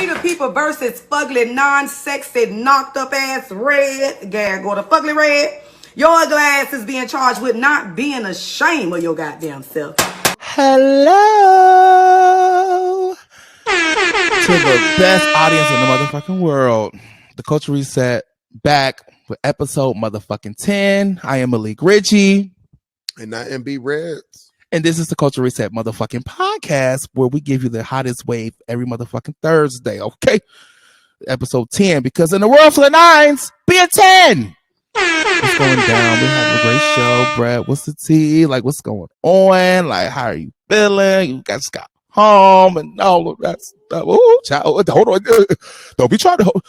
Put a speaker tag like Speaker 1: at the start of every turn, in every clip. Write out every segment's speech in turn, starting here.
Speaker 1: We the people versus fugly, non-sexy, knocked up ass red. Gag or the fugly red. Your glass is being charged with not being ashamed of your goddamn self.
Speaker 2: Hello to the best audience in the motherfucking world. The Culture Reset back with episode motherfucking 10. I am Malik Ritchie.
Speaker 3: And I am B Reds.
Speaker 2: And this is the Culture Reset motherfucking podcast where we give you the hottest wave every motherfucking Thursday, okay? Episode 10, because in the world full of nines, be a 10. What's going down? We have a great show, Brett. What's the tea? Like, what's going on? Like, how are you feeling? You guys got home and all of that stuff. Ooh, child, hold on. Don't be trying to hold.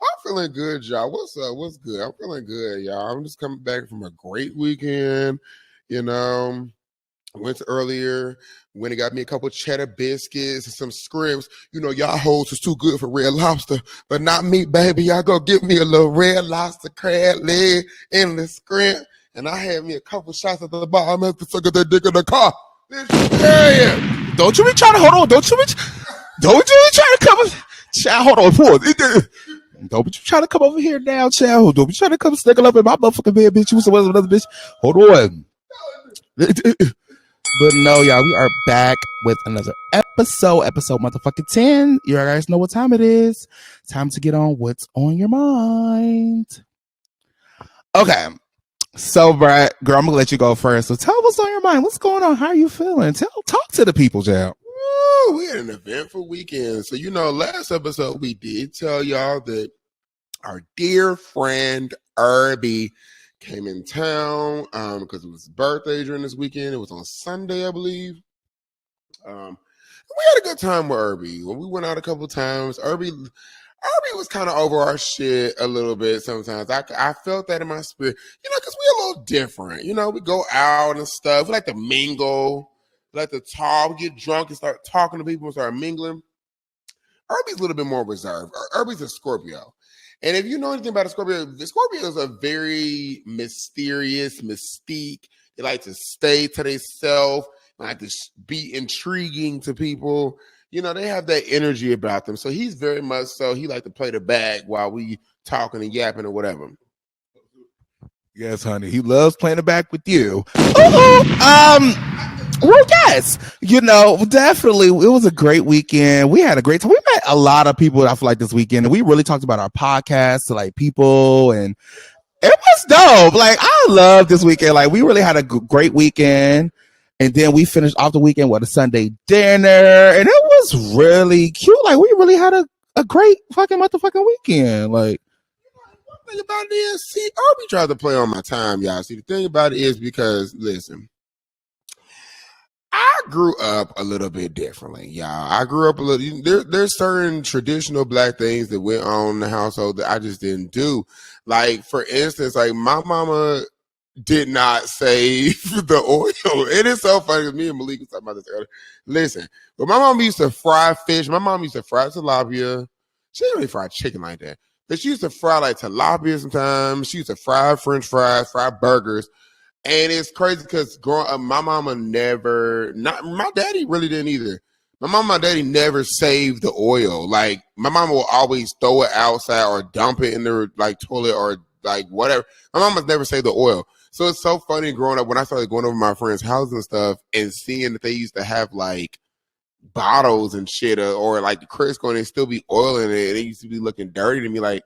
Speaker 3: I'm feeling good, y'all. What's up? What's good? I'm feeling good, y'all. I'm just coming back from a great weekend. You know, went earlier, went and got me a couple cheddar biscuits and some scripts. You know, y'all hoes is too good for Red Lobster, but not me, baby. Y'all go get me a little Red Lobster crab leg in the script. And I had me a couple shots at the bar. I'm at the sucker that dick in the car. Yeah.
Speaker 2: Don't you be trying to hold on. Don't you be trying to come. Child, hold on. Pause. Don't be trying to come over here now, child. Don't be trying to come snuggle up in my motherfucking bed, bitch. You was another bitch. Hold on. But no, y'all, we are back with another episode motherfucking 10. You guys know what time it is. Time to get on what's on your mind. Okay. So, Brett, girl, I'm gonna let you go first. So tell what's on your mind. What's going on? How are you feeling? Talk to the people, child.
Speaker 3: We had an eventful weekend. So, you know, last episode we did tell y'all that our dear friend Irby came in town because it was his birthday during this weekend. It was on Sunday, I believe. We had a good time with Irby. When we went out a couple of times, Irby was kind of over our shit a little bit sometimes. I felt that in my spirit, you know, because we're a little different. You know, we go out and stuff. We like to mingle. We like to talk. We get drunk and start talking to people and start mingling. Irby's a little bit more reserved. Irby's a Scorpio. And if you know anything about a Scorpio, the Scorpios are very mysterious, mystique. They like to stay to themselves, like to be intriguing to people. You know, they have that energy about them. So he's very much so. He like to play the bag while we talking and yapping or whatever.
Speaker 2: Yes, honey. He loves playing the back with you. Well, yes, you know, definitely. It was a great weekend. We had a great time. We met a lot of people, I feel like, this weekend, and we really talked about our podcast to like people, and it was dope. Like, I love this weekend. Like, we really had a great weekend, and then we finished off the weekend with a Sunday dinner, and it was really cute. Like, we really had a great fucking motherfucking weekend. Like,
Speaker 3: one thing about it is, see, Irby tried to play on my time, y'all. See, the thing about it is because, listen, I grew up a little bit differently, y'all. I grew up a little. There's certain traditional black things that went on in the household that I just didn't do. Like, for instance, like my mama did not save the oil. It is so funny because me and Malik was talking about this earlier. Listen, but my mom used to fry fish. My mom used to fry tilapia. She didn't really fry chicken like that, but she used to fry like tilapia sometimes. She used to fry French fries, fry burgers. And it's crazy because growing up, my mama my daddy really didn't either. My mama and my daddy never saved the oil. Like, my mama will always throw it outside or dump it in the like toilet or like whatever. My mama's never saved the oil. So it's so funny growing up when I started going over my friends' houses and stuff and seeing that they used to have like bottles and shit or like the Crisco and there still be oil in it. And it used to be looking dirty to me. Like,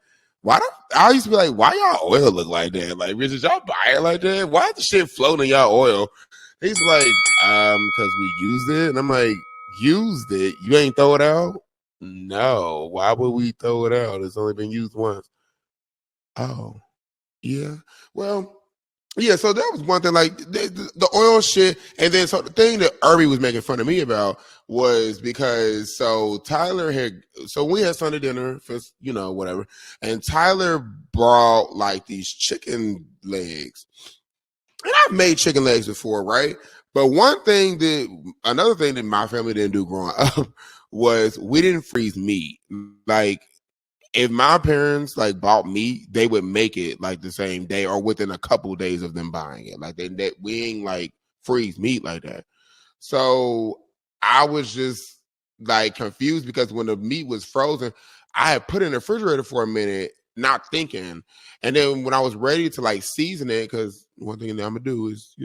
Speaker 3: I used to be like, why y'all oil look like that? Like, bitches, y'all buy it like that? Why is the shit floating in y'all oil? They used to be like, because we used it. And I'm like, used it? You ain't throw it out? No. Why would we throw it out? It's only been used once. Oh, yeah. Well, yeah, so that was one thing, like the oil shit. And then so the thing that Irby was making fun of me about was because we had Sunday dinner for, you know, whatever. And Tyler brought like these chicken legs. And I've made chicken legs before, right? But another thing that my family didn't do growing up was we didn't freeze meat. Like, if my parents like bought meat, they would make it like the same day or within a couple days of them buying it. Like we ain't like freeze meat like that. So I was just like confused because when the meat was frozen, I had put it in the refrigerator for a minute, not thinking. And then when I was ready to like season it, because one thing that I'm gonna do is,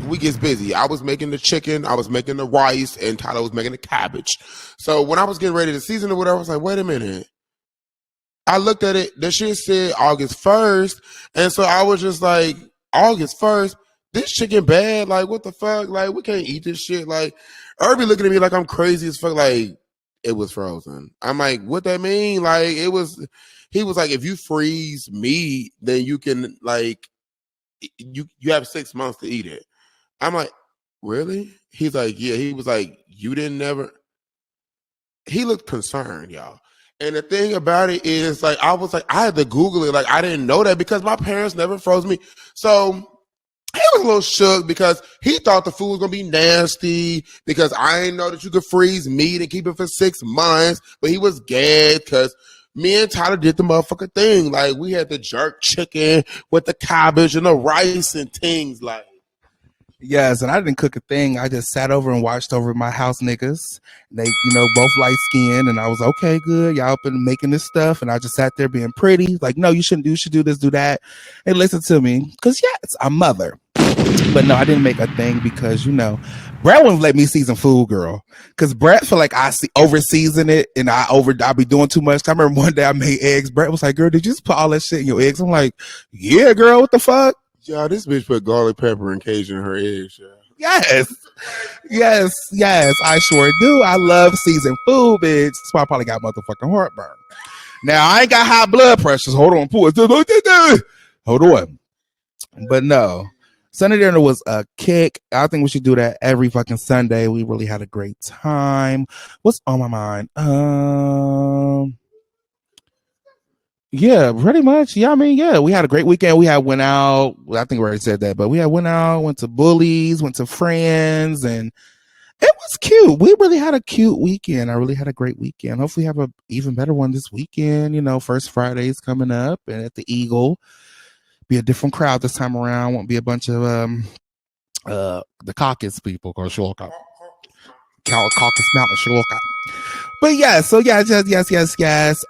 Speaker 3: we gets busy. I was making the chicken, I was making the rice, and Tyler was making the cabbage. So when I was getting ready to season it, whatever, I was like, wait a minute. I looked at it, the shit said August 1st. And so I was just like, August 1st? This chicken bad? Like, what the fuck? Like, we can't eat this shit. Like, Irby looking at me like I'm crazy as fuck. Like, it was frozen. I'm like, what that mean? Like, he was like, if you freeze meat, then you can, like, you have 6 months to eat it. I'm like, really? He's like, yeah. He was like, you didn't never. He looked concerned, y'all. And the thing about it is, like, I was like, I had to Google it. Like, I didn't know that because my parents never froze me. So he was a little shook because he thought the food was going to be nasty because I didn't know that you could freeze meat and keep it for 6 months. But he was gagged because me and Tyler did the motherfucking thing. Like, we had the jerk chicken with the cabbage and the rice and things like.
Speaker 2: Yes, and I didn't cook a thing. I just sat over and watched over my house niggas. They, both light skinned, and I was okay, good. Y'all been making this stuff, and I just sat there being pretty. Like, no, you shouldn't do. You should do this, do that, and listen to me, because yes, I'm mother. But no, I didn't make a thing because Brett wouldn't let me season food, girl. Because Brett feel like I over season it, and I be doing too much. I remember one day I made eggs. Brett was like, "Girl, did you just put all that shit in your eggs?" I'm like, "Yeah, girl, what the fuck."
Speaker 3: Yeah, this bitch put garlic, pepper, and Cajun in her eggs. Yeah.
Speaker 2: Yes, I sure do. I love seasoned food, bitch. That's why I probably got motherfucking heartburn. Now, I ain't got high blood pressures. Hold on, hold on. But no, Sunday dinner was a kick. I think we should do that every fucking Sunday. We really had a great time. What's on my mind? Yeah, pretty much. Yeah, I mean, yeah, we had a great weekend. Went out. I think we already said that, but went out, went to Bullies, went to Friends, and it was cute. We really had a cute weekend. I really had a great weekend. Hopefully have a even better one this weekend. First Friday's coming up, and at the Eagle, be a different crowd this time around. Won't be a bunch of the caucus people, called Caucus Mountain, But yeah, so yeah, yes.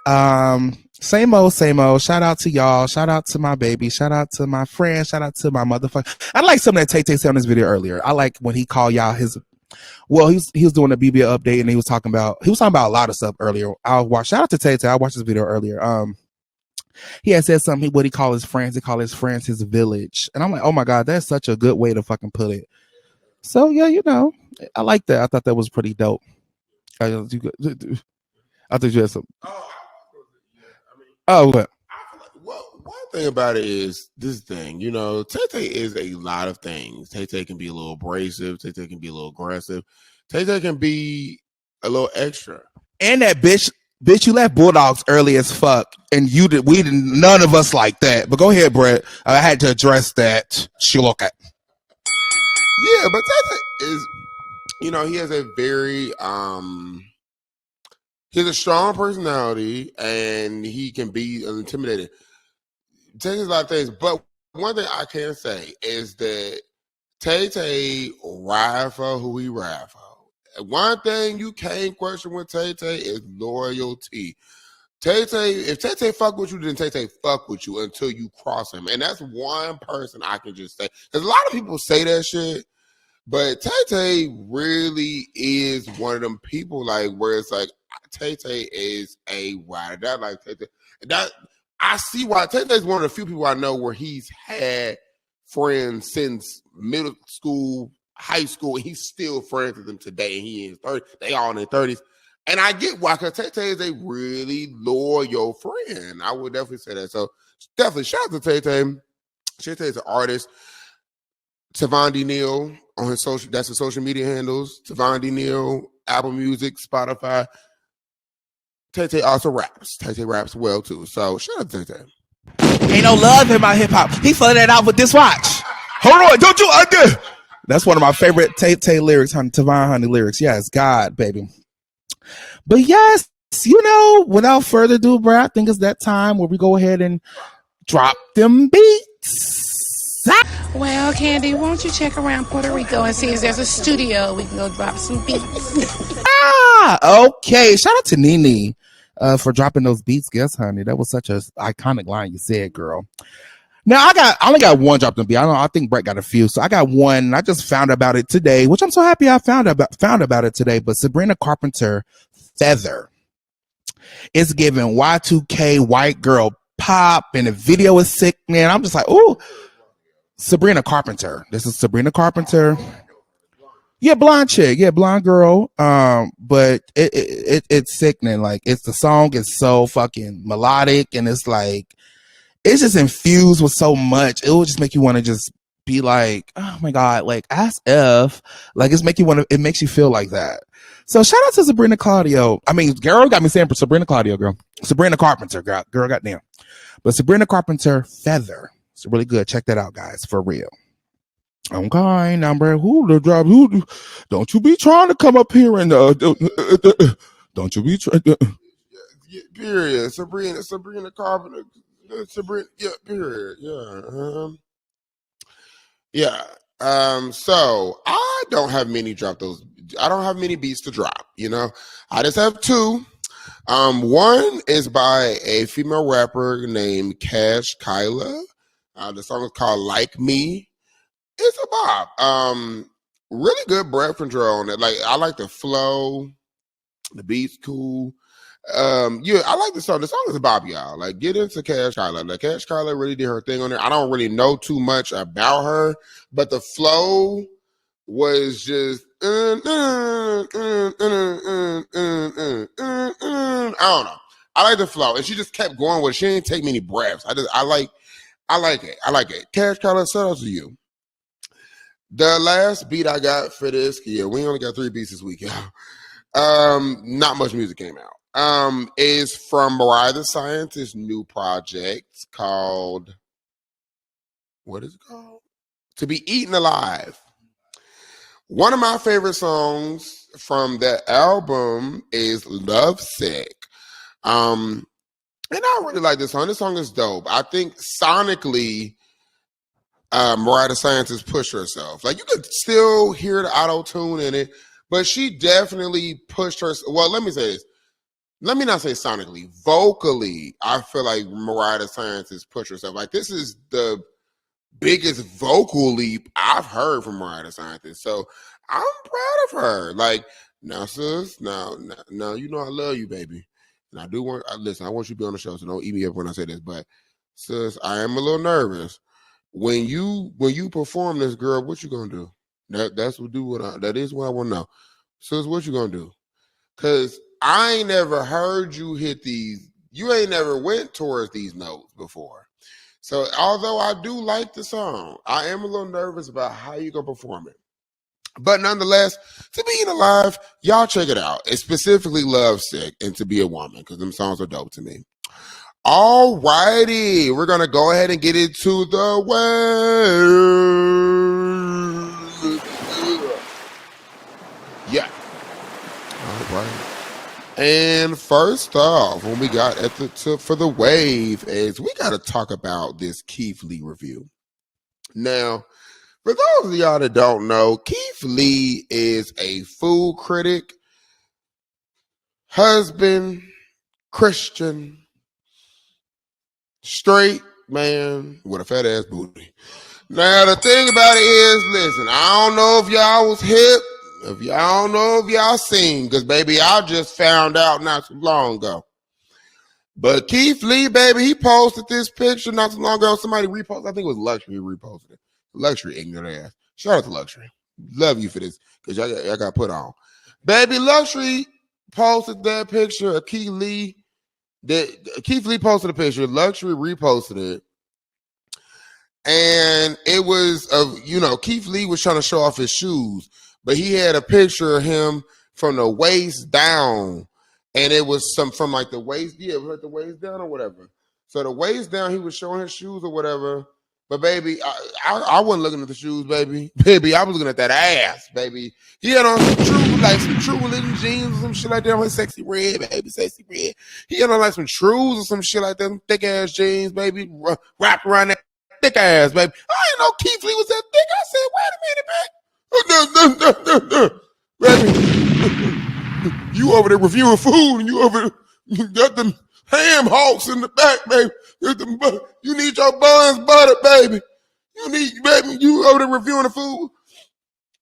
Speaker 2: Same old. Shout out to y'all. Shout out to my baby. Shout out to my friend. Shout out to my motherfucker. I like something that Tay said on this video earlier. I like when he called y'all his. Well, he was doing a BBL update and he was talking about a lot of stuff earlier. Shout out to Tay. I watched this video earlier. He had said something. What he call his friends? He call his friends his village. And I'm like, oh my god, that's such a good way to fucking put it. So yeah, I like that. I thought that was pretty dope. I thought you had some. Oh, what?
Speaker 3: Well, one thing about it is this thing, Tay is a lot of things. Tay can be a little abrasive. Tay can be a little aggressive. Tay can be a little extra.
Speaker 2: And that bitch, you left Bulldogs early as fuck, and we didn't. None of us like that. But go ahead, Brett. I had to address that. She look at.
Speaker 3: Yeah, but Tay is, he has a very he has a strong personality, and he can be intimidating. Tay a lot of things, but one thing I can say is that Tay ride for who he ride for. One thing you can't question with Tay is loyalty. If Tay fuck with you, then Tay fuck with you until you cross him. And that's one person I can just say. Because a lot of people say that shit, but Tay really is one of them people like where it's like Tay is a rider. That like Tay. That I see why Tay is one of the few people I know where he's had friends since middle school, high school, and he's still friends with them today. And he is 30. They all in their 30s. And I get why, because Tay is a really loyal friend. I would definitely say that. So definitely shout out to Tay. Tay is an artist. Tavon D. Neal on his social, that's his social media handles. Tavon D. Neal, Apple Music, Spotify. Tay also raps. Tay raps well too. So shout out to Tay.
Speaker 2: Ain't no love in my hip hop. He flooded that out with this watch. Hold on, don't you under? That's one of my favorite Tay lyrics, honey. Tavon honey lyrics. Yes, God, baby. But yes, without further ado, bro, I think it's that time where we go ahead and drop them beats.
Speaker 4: Well, Candy, won't you check around Puerto Rico and see if there's a studio we can go drop some beats?
Speaker 2: Okay. Shout out to Nene for dropping those beats. Guess, honey, that was such an iconic line you said, girl. Now I only got one dropped in beat. I think Brett got a few, so I got one. And I just found about it today, which I'm so happy I found about it today. But Sabrina Carpenter, Feather, is giving Y2K white girl pop, and the video is sick, man. I'm just like, ooh. Sabrina Carpenter. This is Sabrina Carpenter. Yeah, blonde chick. Yeah, blonde girl. But it's sickening. Like, the song is so fucking melodic, and it's like, it's just infused with so much. It will just make you want to just be like, oh my God, like, as if, like, it makes you feel like that. So shout out to Sabrina Claudio. I mean, girl got me saying for Sabrina Claudio, girl. Sabrina Carpenter, girl, goddamn. But Sabrina Carpenter, Feather. It's really good. Check that out, guys, for real. Okay, number who don't you be trying to come up here and don't you be trying.
Speaker 3: Period. Sabrina Carpenter. Sabrina. Yeah. Period. Yeah. So I don't have many I don't have many beats to drop. You know, I just have two. One is by a female rapper named Cash Kyla. The song is called "Like Me." It's a bop. Really good breath control on it. Like, I like the flow. The beat's cool. Yeah, I like the song. The song is a bop, y'all. Like, get into Cash Kyla. Like, Cash Kyla really did her thing on there. I don't really know too much about her, but the flow was just I don't know. I like the flow, and she just kept going with it. She didn't take many breaths. I like it. I like it. Cash Kyla, shout out to you. The last beat I got for this, yeah, we only got 3 beats this week, y'all. Not much music came out. Is from Mariah the Scientist's new project called, what is it called? To Be Eaten Alive. One of my favorite songs from that album is Love Sick. And I really like this song. This song is dope. I think sonically, Mariah the Scientist pushed herself. Like, you could still hear the auto-tune in it, but she definitely pushed herself. Well, let me say this. Let me not say sonically. Vocally, I feel like Mariah the Scientist pushed herself. Like, this is the biggest vocal leap I've heard from Mariah the Scientist. So I'm proud of her. Like, now, sis, now, you know I love you, baby. And I do want, listen, I want you to be on the show, so don't eat me up when I say this. But, sis, I am a little nervous. When you perform this, girl, what you gonna do? That is what I want to know. Sis, what you gonna do? Cause I ain't never heard you hit these. You ain't never went towards these notes before. So although I do like the song, I am a little nervous about how you gonna perform it. But nonetheless, To Be Eaten Alive, y'all check it out. It's specifically Love Sick and To Be a Woman, because them songs are dope to me. All righty, we're going to go ahead and get into the wave. Yeah. All right. And first off, when we got at the tip for the wave is we got to talk about this Keith Lee review. Now, for those of y'all that don't know, Keith Lee is a food critic, husband, Christian, straight man with a fat ass booty. Now, the thing about it is, listen, I don't know if y'all was hip, if y'all don't know if y'all seen, because, baby, I just found out not too long ago. But Keith Lee, baby, he posted this picture not too long ago. Somebody reposted, I think it was Luxury who reposted it. Luxury, ignorant ass. Shout out to Luxury. Love you for this, because y'all got put on. Baby, Luxury posted that picture of Keith Lee. Keith Lee posted a picture. Luxury reposted it. And it was of, Keith Lee was trying to show off his shoes, but he had a picture of him from the waist down. And it was from like the waist, it was like the waist down or whatever. So the waist down, he was showing his shoes or whatever. But baby, I wasn't looking at the shoes, baby. Baby, I was looking at that ass, baby. He had on some true religion jeans or some shit like that. Like Sexy Red, baby, Sexy Red. He had on like some trues or some shit like that, thick ass jeans, baby, wrapped around that thick ass, baby. I didn't know Keith Lee was that thick. I said, wait a minute, baby. Baby, you over there reviewing food, and you got them ham hocks in the back, baby. You need your buns buttered, baby. You over there reviewing the food.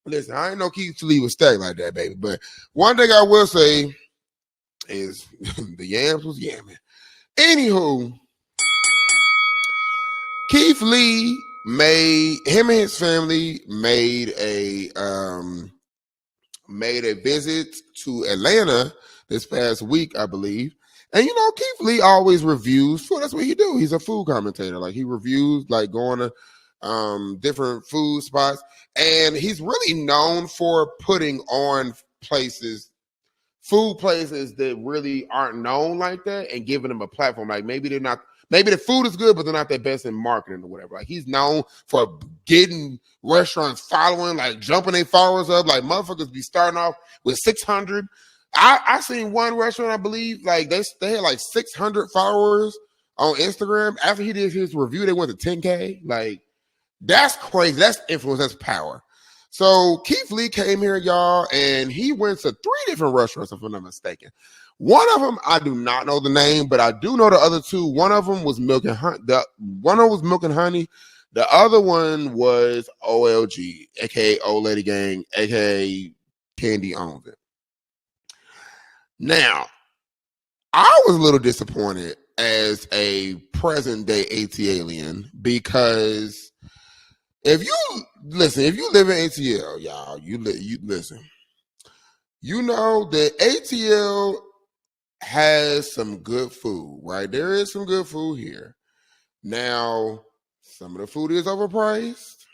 Speaker 3: Listen, I ain't know Keith Lee was stacked like that, baby. But one thing I will say is the yams was yamming. Anywho, Keith Lee him and his family made a visit to Atlanta this past week, I believe. And you know, Keith Lee always reviews food. That's what he do. He's a food commentator. Like he reviews, like going to different food spots. And he's really known for putting on food places that really aren't known like that and giving them a platform. Like maybe the food is good, but they're not their best in marketing or whatever. Like he's known for getting restaurants following, like jumping their followers up. Like motherfuckers be starting off with 600. I seen one restaurant, I believe, like they had like 600 followers on Instagram. After he did his review, they went to 10K. Like that's crazy. That's influence. That's power. So Keith Lee came here, y'all, and he went to 3 different restaurants, if I'm not mistaken. One of them, I do not know the name, but I do know the other 2. One of them was Milk and Honey. One of them was Milk and Honey. The other one was OLG, aka Old Lady Gang, aka Candy Owns It. Now, I was a little disappointed as a present day AT-alien because if you live in ATL, y'all, you listen. You know that ATL has some good food, right? There is some good food here. Now, some of the food is overpriced.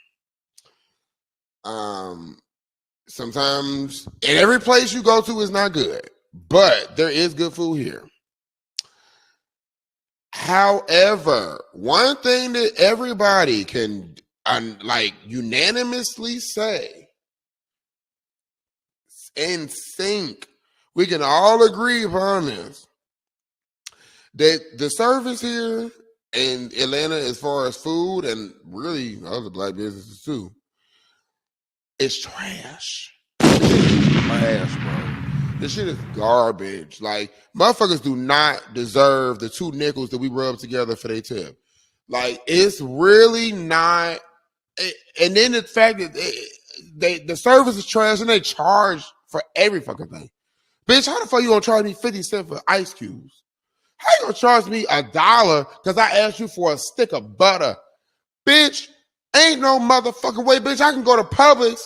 Speaker 3: Sometimes, and every place you go to is not good, but there is good food here. However, one thing that everybody can unanimously say in sync, we can all agree upon this, that the service here in Atlanta, as far as food and really other black businesses too, is trash. Trash, bro. This shit is garbage. Like, motherfuckers do not deserve the 2 nickels that we rub together for their tip. Like, it's really not. And then the fact that the service is trash and they charge for every fucking thing. Bitch, how the fuck you gonna charge me 50 cents for ice cubes? How you gonna charge me $1 because I asked you for a stick of butter? Bitch, ain't no motherfucking way, bitch. I can go to Publix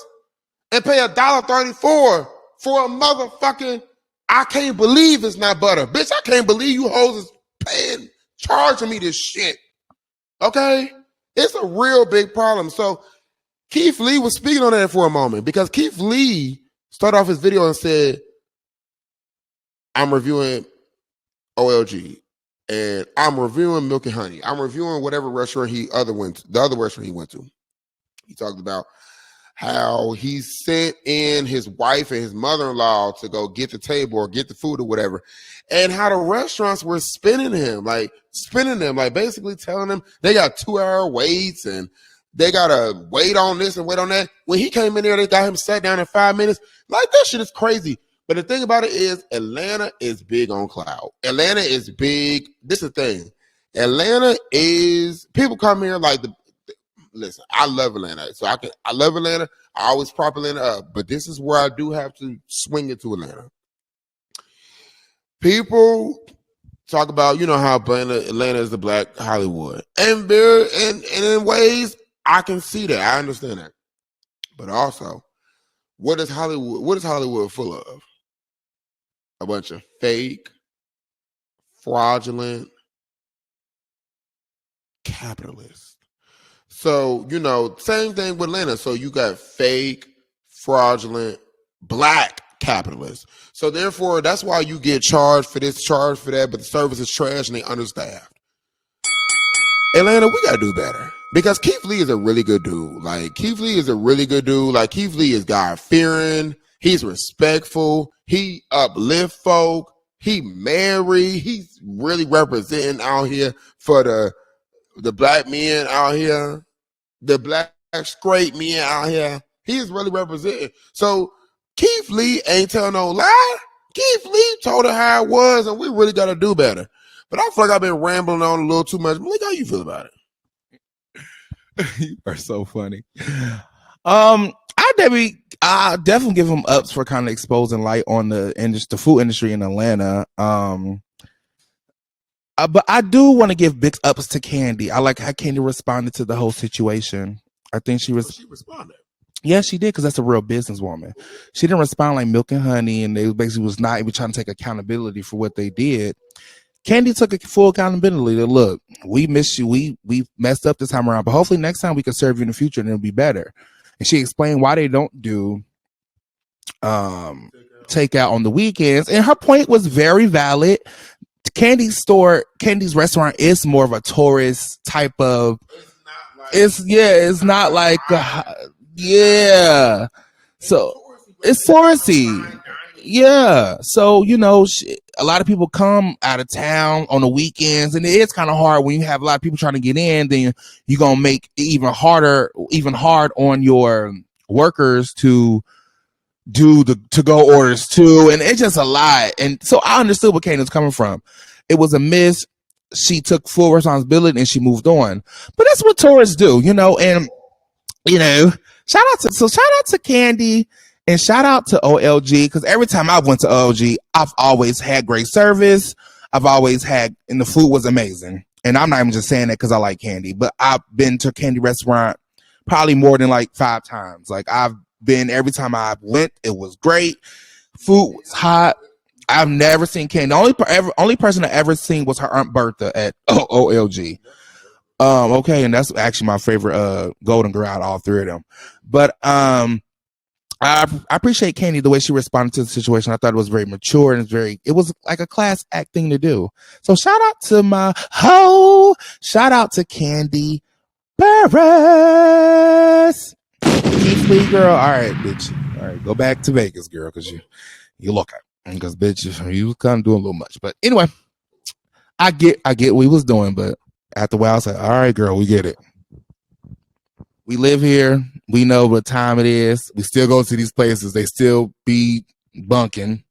Speaker 3: and pay $1.34 for a motherfucking, I can't believe it's not butter. Bitch, I can't believe you hoes is charging me this shit. Okay? It's a real big problem. So Keith Lee was speaking on that for a moment because Keith Lee started off his video and said, I'm reviewing OLG and I'm reviewing Milk and Honey. I'm reviewing whatever restaurant the other restaurant he went to. He talked about how he sent in his wife and his mother-in-law to go get the table or get the food or whatever, and how the restaurants were spinning them, like basically telling them they got 2-hour waits and they gotta wait on this and wait on that. When he came in there, they got him sat down in 5 minutes. Like, that shit is crazy. But the thing about it is, Atlanta is big on cloud. Atlanta is big. This is the thing. Atlanta is, people come here like listen, I love Atlanta. So I love Atlanta. I always prop Atlanta up. But this is where I do have to swing it to Atlanta. People talk about, how Atlanta is the black Hollywood. And in ways, I can see that. I understand that. But also, what is Hollywood full of? A bunch of fake, fraudulent capitalists. So, same thing with Atlanta. So you got fake, fraudulent, black capitalists. So therefore, that's why you get charged for this, charged for that, but the service is trash and they understaffed. Atlanta, we gotta do better. Because Keith Lee is a really good dude. Like, Keith Lee is God-fearing. He's respectful. He uplift folk. He married. He's really representing out here for the the black men out here, the black straight men out here, he's really representing. So Keith Lee ain't telling no lie. Keith Lee told her how it was, and we really got to do better. But I feel like I've been rambling on a little too much. Malik, how you feel about
Speaker 2: it? You are so funny. I definitely give him ups for kind of exposing light on the food industry in Atlanta. But I do want to give big ups to Candy. I like how Candy responded to the whole situation. I think she responded. Yeah, she did, because that's a real businesswoman. She didn't respond like milk and honey, and they basically was not even trying to take accountability for what they did. Candy took a full accountability. Look, we missed you. We messed up this time around, but hopefully next time we can serve you in the future and it'll be better. And she explained why they don't do takeout on the weekends. And her point was very valid. Candy's restaurant is more of a tourist type of. It's not like So it's touristy. Yeah. So, a lot of people come out of town on the weekends, and it is kind of hard when you have a lot of people trying to get in. Then you're going to make it even hard on your workers to do the to-go orders too. And it's just a lot. And so I understood where Kane was coming from. It was a miss. She took full responsibility and she moved on. But that's what tourists do, and shout out to Candy and shout out to OLG, because every time I went to OLG, I've always had great service. I've always had, and the food was amazing. And I'm not even just saying that because I like Candy, but I've been to a Candy restaurant probably more than like 5 times. Like I've been every time I went, it was great. Food was hot. I've never seen Candy. The only person I ever seen was her Aunt Bertha at OLG. Okay, and that's actually my favorite Golden Girl out of all 3 of them. But I appreciate Candy the way she responded to the situation. I thought it was very mature and it was like a class act thing to do. So shout out to my shout out to Candy Paris. Keith Lee, girl. All right, bitch. All right, go back to Vegas, girl, because you look at. Because bitch, you was kind of doing a little much. But anyway, I get what he was doing, but after a while, I was like, all right, girl, we get it. We live here. We know what time it is. We still go to these places. They still be bunking.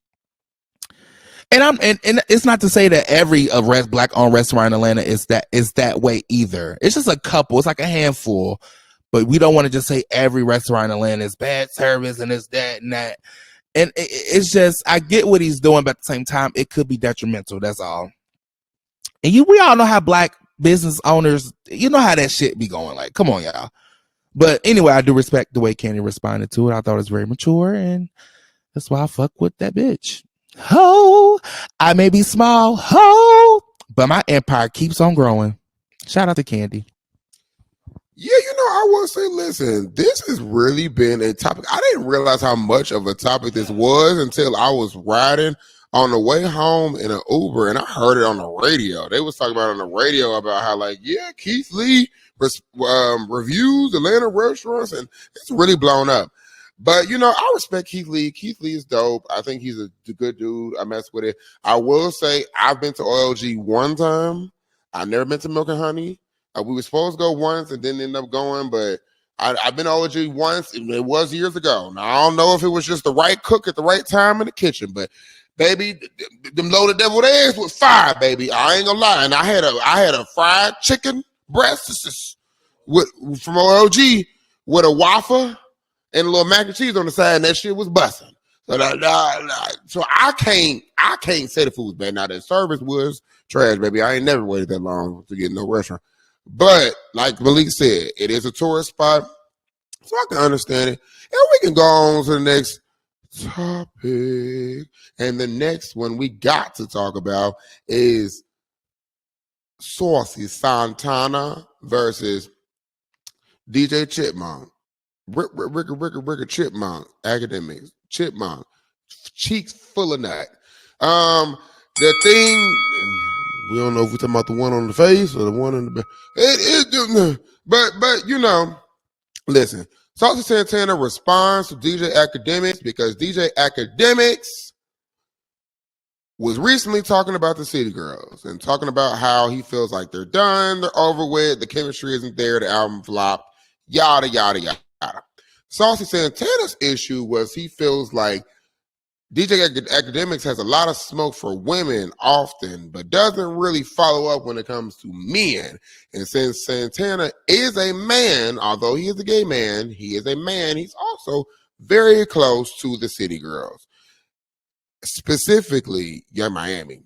Speaker 2: And it's not to say that every black-owned restaurant in Atlanta is that way either. It's just a couple. It's like a handful. But we don't want to just say every restaurant in Atlanta is bad service and it's that and that. And it's just, I get what he's doing, but at the same time, it could be detrimental. That's all. And we all know how black business owners, how that shit be going. Like, come on, y'all. But anyway, I do respect the way Candy responded to it. I thought it was very mature, and that's why I fuck with that bitch. I may be small, but my empire keeps on growing. Shout out to Candy.
Speaker 3: Yeah, I will say, listen, this has really been a topic. I didn't realize how much of a topic this was until I was riding on the way home in an Uber, and I heard it on the radio. They was talking about on the radio about how, like, Keith Lee reviews Atlanta restaurants, and it's really blown up. But, I respect Keith Lee. Keith Lee is dope. I think he's a good dude. I mess with it. I will say I've been to OLG one time. I've never been to Milk and Honey. We were supposed to go once and didn't end up going, but I've been to OLG once, and it was years ago. Now, I don't know if it was just the right cook at the right time in the kitchen, but baby, them loaded deviled eggs was fire, baby. I ain't gonna lie. And I had a fried chicken breast from OLG with a waffle and a little mac and cheese on the side, and that shit was busting. So, so I can't say the food was bad. Now, the service was trash, baby. I ain't never waited that long to get in no restaurant. But like Malik said, it is a tourist spot, so I can understand it. And we can go on to the next topic. And the next one we got to talk about is Saucy Santana versus DJ Chipmunk. Ricker Chipmunk, AKADEMIKS. Chipmunk. Cheeks full of nut. The thing... We don't know if we're talking about the one on the face or the one on the back. But listen, Saucy Santana responds to DJ AKADEMIKS because DJ AKADEMIKS was recently talking about the City Girls and talking about how he feels like they're done, they're over with, the chemistry isn't there, the album flopped, yada, yada, yada. Saucy Santana's issue was he feels like DJ Academics has a lot of smoke for women often, but doesn't really follow up when it comes to men. And since Santana is a man, although he is a gay man, he is a man, he's also very close to the City Girls, specifically Young Miami.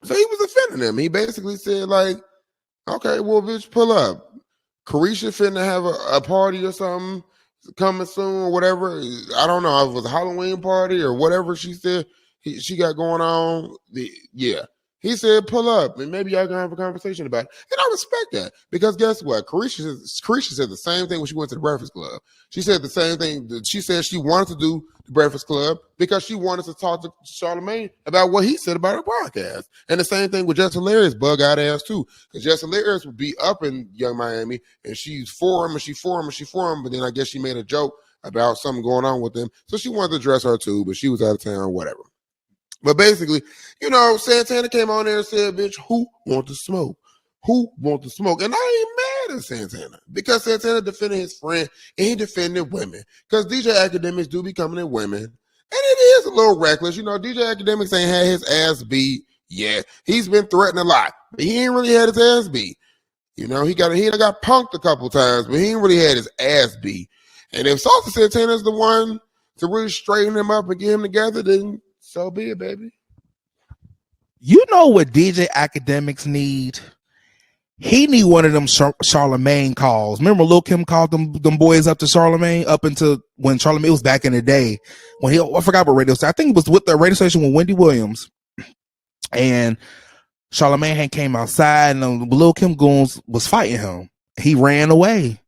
Speaker 3: So he was offending them. He basically said, like, okay, well, bitch, pull up. Carisha finna have a party or something coming soon or whatever. I don't know if it was a Halloween party or whatever she said she got going on. Yeah. He said, pull up, and maybe y'all can have a conversation about it. And I respect that, because guess what? Carisha said the same thing when she went to the Breakfast Club. She said the same thing. She said she wanted to do the Breakfast Club because she wanted to talk to Charlamagne about what he said about her podcast. And the same thing with Jess Hilarious, bug-out ass too. Because Jess Hilarious would be up in Young Miami, and she's for him, and she for him, and she for him. But then I guess she made a joke about something going on with them. So she wanted to address her too, but she was out of town, whatever. But basically, you know, Santana came on there and said, bitch, who want to smoke? Who want to smoke? And I ain't mad at Santana, because Santana defended his friend and he defended women. Because DJ Academics do be coming at women. And it is a little reckless. You know, DJ Academics ain't had his ass beat yet. He's been threatened a lot, but he ain't really had his ass beat. You know, he got punked a couple times, but he ain't really had his ass beat. And if Saucy Santana's the one to really straighten him up and get him together, then so be it, baby.
Speaker 2: You know what DJ Academics need? He need one of them Charlamagne calls. Remember Lil Kim called them boys up to Charlamagne, up into when Charlamagne was back in the day. When I forgot what radio station. I think it was with the radio station with Wendy Williams. And Charlamagne came outside and Lil Kim goons was fighting him. He ran away.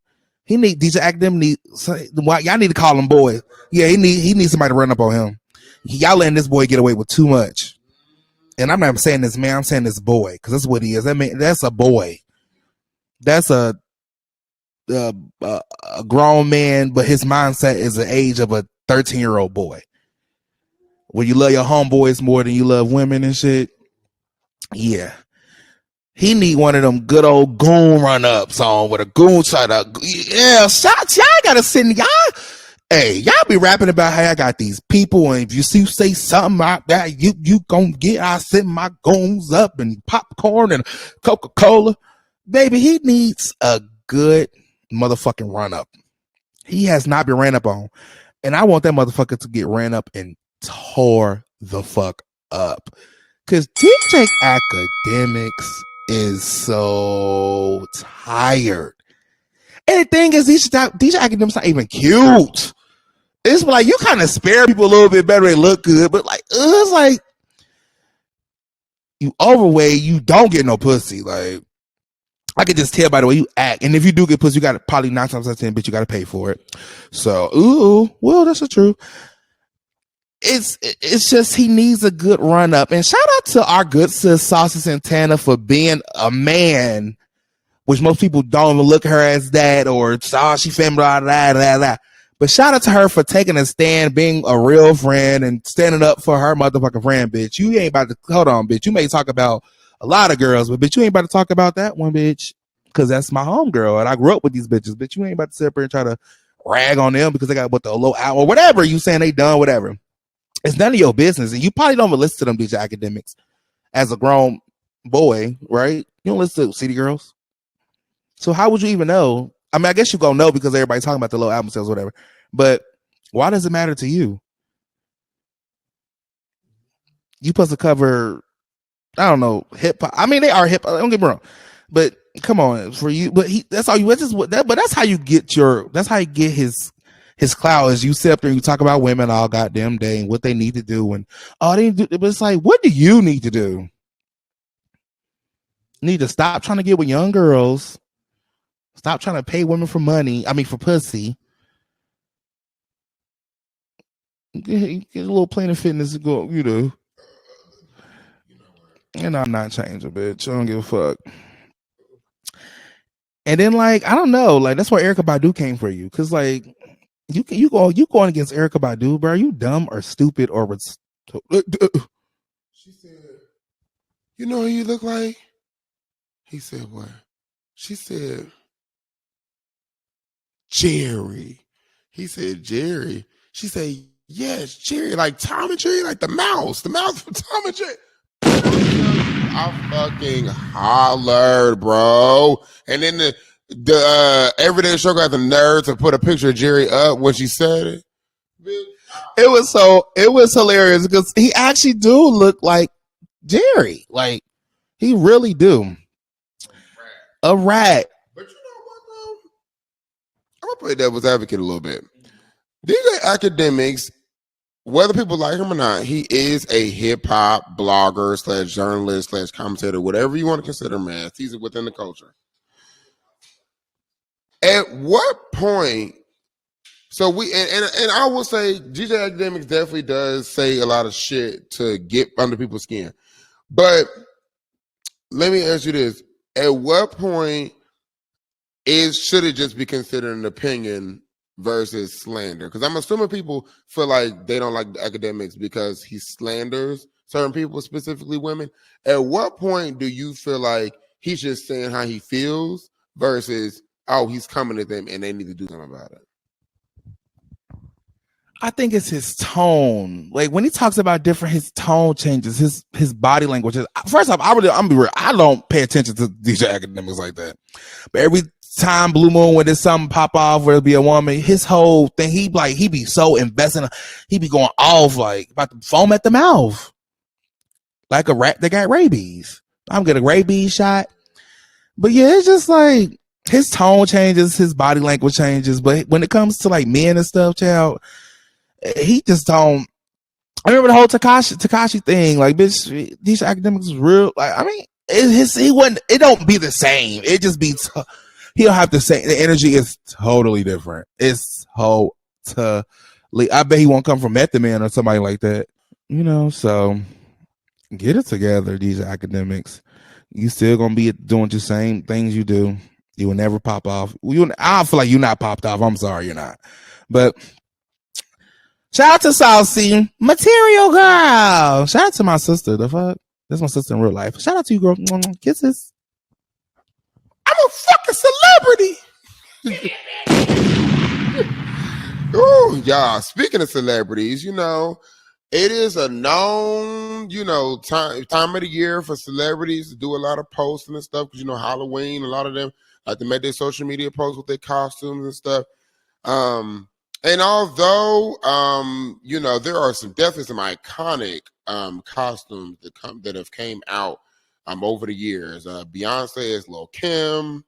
Speaker 2: He need DJ Academics. Y'all need to call him boy. Yeah, he needs somebody to run up on him. Y'all letting this boy get away with too much. And I'm not saying this man, I'm saying this boy, because that's what he is. I mean, that's a boy. That's a grown man, but his mindset is the age of a 13-year-old boy. When you love your homeboys more than you love women and shit. Yeah. He need one of them good old goon run-ups on with a goon shot up. Yeah, shots. Y'all gotta send y'all. Hey, y'all be rapping about how I got these people, and if you say something out there, you gonna get, I send my goons up and popcorn and Coca-Cola. Baby, he needs a good motherfucking run-up. He has not been ran up on. And I want that motherfucker to get ran up and tore the fuck up. Because DJ Academics is so tired. And the thing is, DJ Academics not even cute. It's like you kind of spare people a little bit better, they look good, but like it's like you overweight, you don't get no pussy. Like I could just tell by the way you act, and if you do get pussy, you got to probably 9 times out of 10, but you got to pay for it. So, well, that's the truth. It's just he needs a good run up, and shout out to our good sis Saucy Santana for being a man, which most people don't even look at her as that, or she family, blah, blah, blah, blah. But shout out to her for taking a stand, being a real friend, and standing up for her motherfucking friend, bitch. You ain't about to, hold on, bitch. You may talk about a lot of girls, but bitch, you ain't about to talk about that one, bitch. Because that's my homegirl, and I grew up with these bitches. Bitch, you ain't about to sit up here and try to rag on them because they got what the low out or whatever you saying they done, whatever. It's none of your business. And you probably don't even listen to them DJ Academics as a grown boy, right? You don't listen to City Girls. So how would you even know? I mean, I guess you're going to know because everybody's talking about the low album sales, whatever. But why does it matter to you? You supposed to cover, I don't know, hip hop. I mean, they are hip hop. Don't get me wrong. But come on, for you. But that's all you, but that's how you get his clout is you sit up there and you talk about women all goddamn day and what they need to do. And they do, but it's like, what do you need to do? You need to stop trying to get with young girls. Stop trying to pay women for money. I mean, for pussy. Get a little Planet Fitness to go, you know. And I'm not changing, bitch. I don't give a fuck. And then, like, I don't know, like that's why Erykah Badu came for you, because like you going against Erykah Badu, bro. Are you dumb or stupid or
Speaker 3: She said, "You know who you look like?" He said, "What?" She said, "Jerry." He said, "Jerry." She said, "Yes, Jerry, like Tom and Jerry, like the mouse from Tom and Jerry." I fucking hollered, bro. And then the Everyday Show got the nerve to put a picture of Jerry up when she said it.
Speaker 2: It was hilarious because he actually do look like Jerry. Like, he really do. A rat.
Speaker 3: But you know what, though? I'm going to play devil's advocate a little bit. DJ Academics, whether people like him or not, he is a hip-hop blogger / journalist / commentator, whatever you want to consider him as. He's within the culture. At what point... So we and I will say DJ Academics definitely does say a lot of shit to get under people's skin. But let me ask you this. At what point should it just be considered an opinion versus slander? Because I'm assuming people feel like they don't like Academics because he slanders certain people, specifically women. At what point do you feel like he's just saying how he feels versus, oh, he's coming at them and they need to do something about it?
Speaker 2: I think it's his tone. Like, when he talks about different, his tone changes, his body language. First off, I'm gonna be real. I don't pay attention to DJ Academics like that. But every time Blue Moon, when there's something pop off, where it'll be a woman, his whole thing, he be so invested. He be going off like about to foam at the mouth, like a rat that got rabies. I'm getting a rabies shot. But yeah, it's just like his tone changes, his body language changes. But when it comes to like men and stuff, child, he just don't. I remember the whole Tekashi thing. Like, bitch, these Academics was real. Like, I mean, he wouldn't. It don't be the same. It just be. He'll have to say the energy is totally different. It's totally. I bet he won't come from Method Man or somebody like that. You know. So get it together, these Academics. You still gonna be doing the same things you do. You will never pop off. I feel like you're not popped off. I'm sorry, you're not. But shout out to Saucy, Material Girl. Shout out to my sister. The fuck? That's my sister in real life. Shout out to you, girl. Kisses.
Speaker 3: I'm a fucking celebrity. Oh, y'all. Speaking of celebrities, you know, it is a known, you know, time of the year for celebrities to do a lot of posting and stuff. Because, you know, Halloween, a lot of them like to make their social media posts with their costumes and stuff. And although, you know, there are definitely some iconic costumes that have came out over the years. Beyonce as Lil' Kim,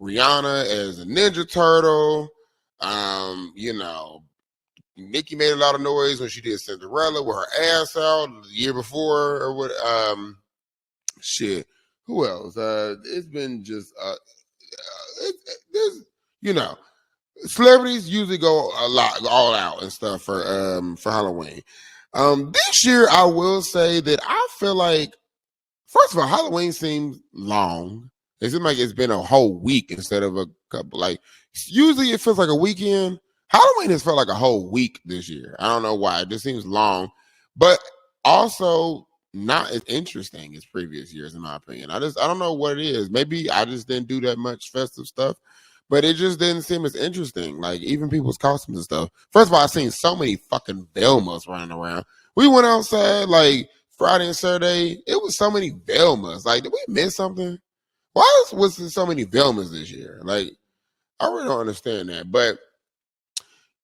Speaker 3: Rihanna as a Ninja Turtle. You know, Nicki made a lot of noise when she did Cinderella with her ass out the year before or what. Shit. Who else? It's been just there's, you know. Celebrities usually go a lot all out and stuff for Halloween. This year, I will say that I feel like, first of all, Halloween seems long. It seems like it's been a whole week instead of a couple. Like, usually it feels like a weekend. Halloween has felt like a whole week this year. I don't know why. It just seems long, but also not as interesting as previous years, in my opinion. I don't know what it is. Maybe I just didn't do that much festive stuff. But it just didn't seem as interesting. Like, even people's costumes and stuff. First of all, I've seen so many fucking Velmas running around. We went outside, like, Friday and Saturday. It was so many Velmas. Like, did we miss something? Why was there so many Velmas this year? Like, I really don't understand that. But,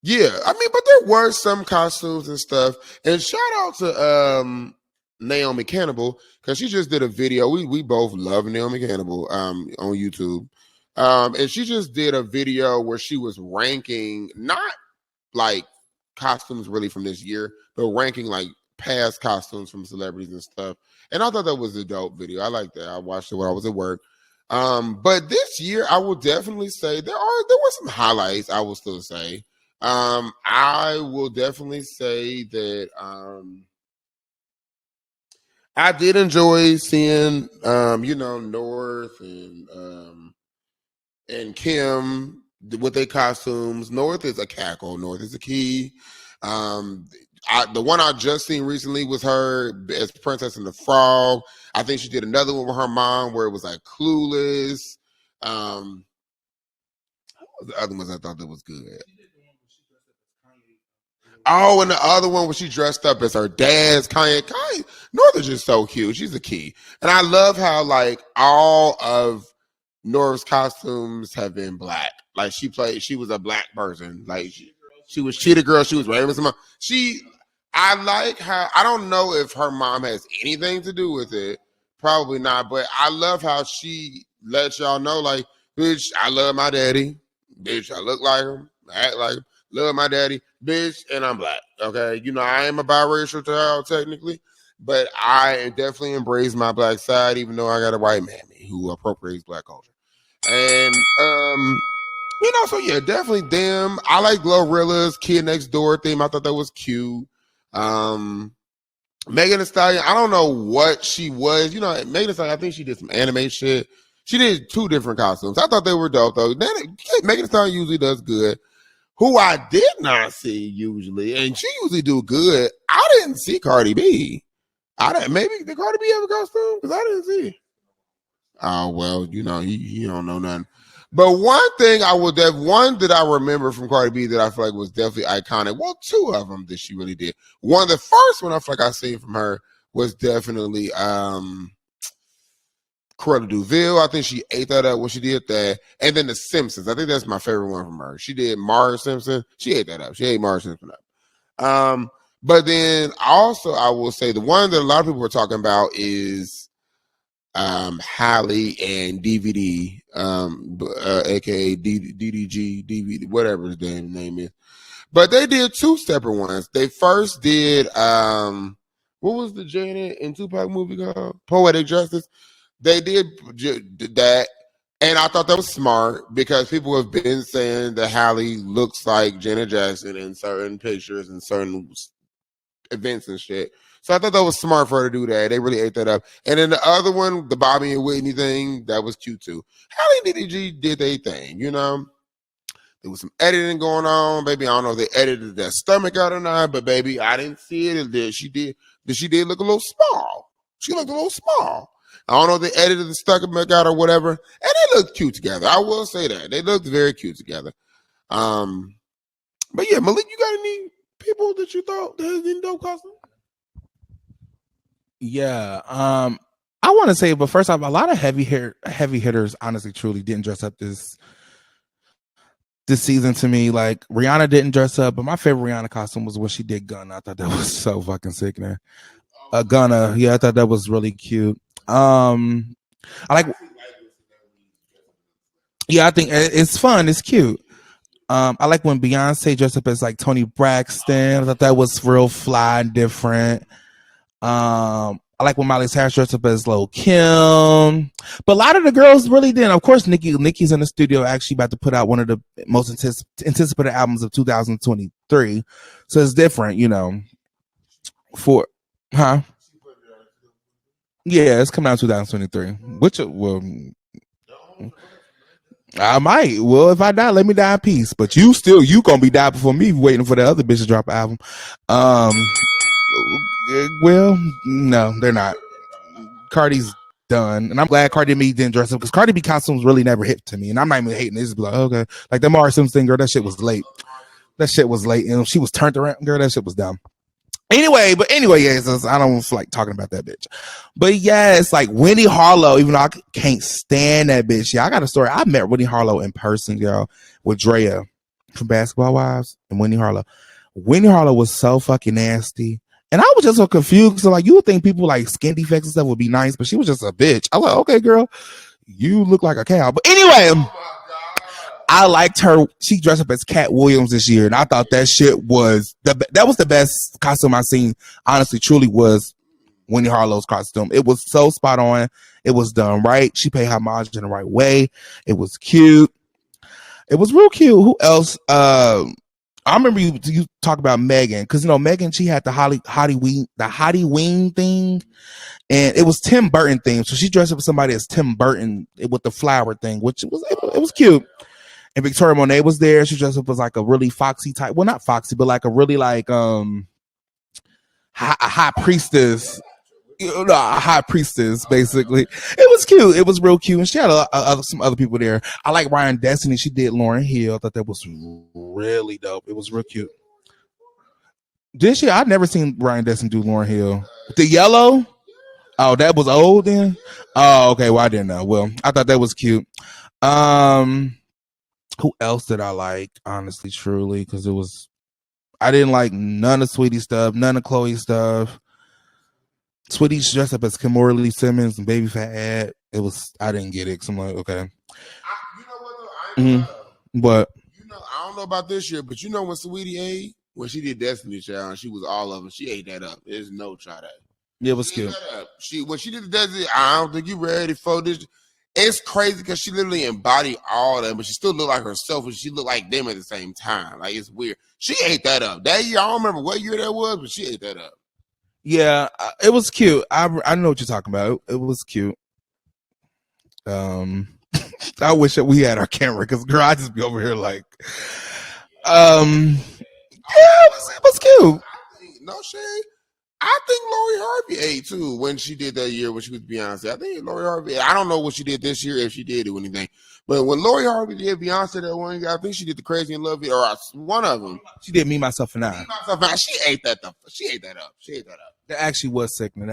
Speaker 3: yeah. I mean, but there were some costumes and stuff. And shout out to Naomi Cannibal, because she just did a video. We both love Naomi Cannibal on YouTube. And she just did a video where she was ranking not like costumes really from this year, but ranking like past costumes from celebrities and stuff. And I thought that was a dope video. I like that. I watched it when I was at work. But this year, I will definitely say there were some highlights. I will still say. I will definitely say that I did enjoy seeing you know, North and Kim with their costumes. North is a cackle. North is a key. The one I just seen recently was her as Princess and the Frog. I think she did another one with her mom where it was like Clueless. The other ones I thought that was good. Oh, and the other one where she dressed up as her dad's Kanye. North is just so cute. She's a key. And I love how like all of North's costumes have been black. Like she was a black person. Like she was Cheetah Girl. She was Raven's mom. I like how, I don't know if her mom has anything to do with it. Probably not. But I love how she lets y'all know, like, bitch, I love my daddy. Bitch, I look like him. I act like him. Love my daddy, bitch, and I'm black. Okay, you know I am a biracial child technically, but I definitely embrace my black side, even though I got a white mammy who appropriates black culture. And so yeah, definitely them. I like Glorilla's Kid Next Door theme. I thought that was cute. Megan Thee Stallion, I don't know what she was. You know, Megan Thee Stallion, I think she did some anime shit. She did 2 different costumes. I thought they were dope though. Megan Thee Stallion usually does good. Who I did not see usually, and she usually do good. I didn't see Cardi B. Maybe did Cardi B have a costume? Because I didn't see. Oh well, you know he don't know nothing. But one thing one that I remember from Cardi B that I feel like was definitely iconic. Well, 2 of them that she really did. The first one I feel like I seen from her was definitely Cruella DeVille. I think she ate that up when she did that. And then The Simpsons. I think that's my favorite one from her. She did Marge Simpson. She ate that up. She ate Marge Simpson up. But then also I will say the one that a lot of people were talking about is Halle and DVD, aka DDG, DVD, whatever his damn name is. But they did 2 separate ones. They first did what was the Janet and Tupac movie called? Poetic Justice. They did that, and I thought that was smart because people have been saying that Halle looks like Janet Jackson in certain pictures and certain events and shit. So I thought that was smart for her to do that. They really ate that up. And then the other one, the Bobby and Whitney thing, that was cute too. Halle and DDG did their thing, you know. There was some editing going on, baby. I don't know if they edited their stomach out or not, but baby, I didn't see it. She did look a little small. She looked a little small. I don't know if they edited the stomach out or whatever. And they looked cute together. I will say that. They looked very cute together. But yeah, Malik, you got any people that you thought that has any dope costume?
Speaker 2: Yeah. I want to say, but first off, a lot of heavy hitters honestly truly didn't dress up this season to me. Like Rihanna didn't dress up, but my favorite Rihanna costume was when she did Gunna. I thought that was so fucking sick, man. Gunna, yeah, I thought that was really cute. I like, yeah, I think it's fun. It's cute. I like when Beyonce dressed up as like Toni Braxton. I thought that was real fly and different. I like when Miley Cyrus dressed up as Lil Kim, but a lot of the girls really didn't. Of course, Nicki's in the studio actually about to put out one of the most anticipated albums of 2023, so it's different, you know. Yeah, it's coming out 2023. Which I might. Well, if I die, let me die in peace. But you gonna be dying before me, waiting for the other bitch to drop an album. Well, no, they're not. Cardi's done, and I'm glad Cardi B didn't dress up because Cardi B costumes really never hit to me, and I'm not even hating. It's like, okay, like the Mara Simpson girl, that shit was late. And she was turned around, girl. That shit was dumb. Anyway, yes, I don't like talking about that bitch. But yeah, it's like Winnie Harlow, even though I can't stand that bitch. Yeah, I got a story. I met Winnie Harlow in person, y'all, with Drea from Basketball Wives and Winnie Harlow. Winnie Harlow was so fucking nasty. And I was just so confused. So like, you would think people like skin defects and stuff would be nice, but she was just a bitch. I was like, okay, girl, you look like a cow. But anyway, I liked her. She dressed up as Cat Williams this year, and I thought that shit was that was the best costume I've seen. Honestly, truly was Winnie Harlow's costume. It was so spot on. It was done right. She paid homage in the right way. It was cute. It was real cute. Who else? I remember you talk about Megan, because you know Megan, she had the Hottie Wing thing, and it was Tim Burton theme. So she dressed up as somebody as Tim Burton with the flower thing, which was cute. And Victoria Monet was there. She dressed up as like a really foxy type. Well, not foxy, but like a really like a high priestess. A high priestess, basically. It was cute. It was real cute, and she had some other people there. I like Ryan Destiny. She did Lauryn Hill. I thought that was really dope. It was real cute. Did she? I'd never seen Ryan Destiny do Lauryn Hill. The yellow. Oh, that was old then. Oh, okay. Well, I didn't know. Well, I thought that was cute. Who else did I like? Honestly, truly, because I didn't like none of Sweetie stuff, none of Chloe stuff. Sweetie's dressed up as Kimberly Simmons and Baby Fat Ad. I didn't get it. So I'm like, okay.
Speaker 3: You know what though? I ain't
Speaker 2: But
Speaker 3: I don't know about this year, but when Sweetie ate, when she did Destiny Child, she was all of them. She ate that up. There's no try that.
Speaker 2: Yeah, it was cute.
Speaker 3: When she did the Destiny, I don't think you ready for this. It's crazy because she literally embodied all that, but she still looked like herself, and she looked like them at the same time. Like, it's weird. She ate that up. That year, I don't remember what year that was, but she ate that up.
Speaker 2: Yeah, it was cute. I know what you're talking about. It was cute. I wish that we had our camera because girl, I just be over here like, yeah, it was cute.
Speaker 3: No shade. I think Lori Harvey ate too when she did that year when she was Beyonce. I think Lori Harvey. I don't know what she did this year if she did do anything, but when Lori Harvey did Beyonce that one year, I think she did the Crazy in Love or one of them.
Speaker 2: She did Me, Myself, and I.
Speaker 3: She ate that up. She ate that up.
Speaker 2: That actually was sickening.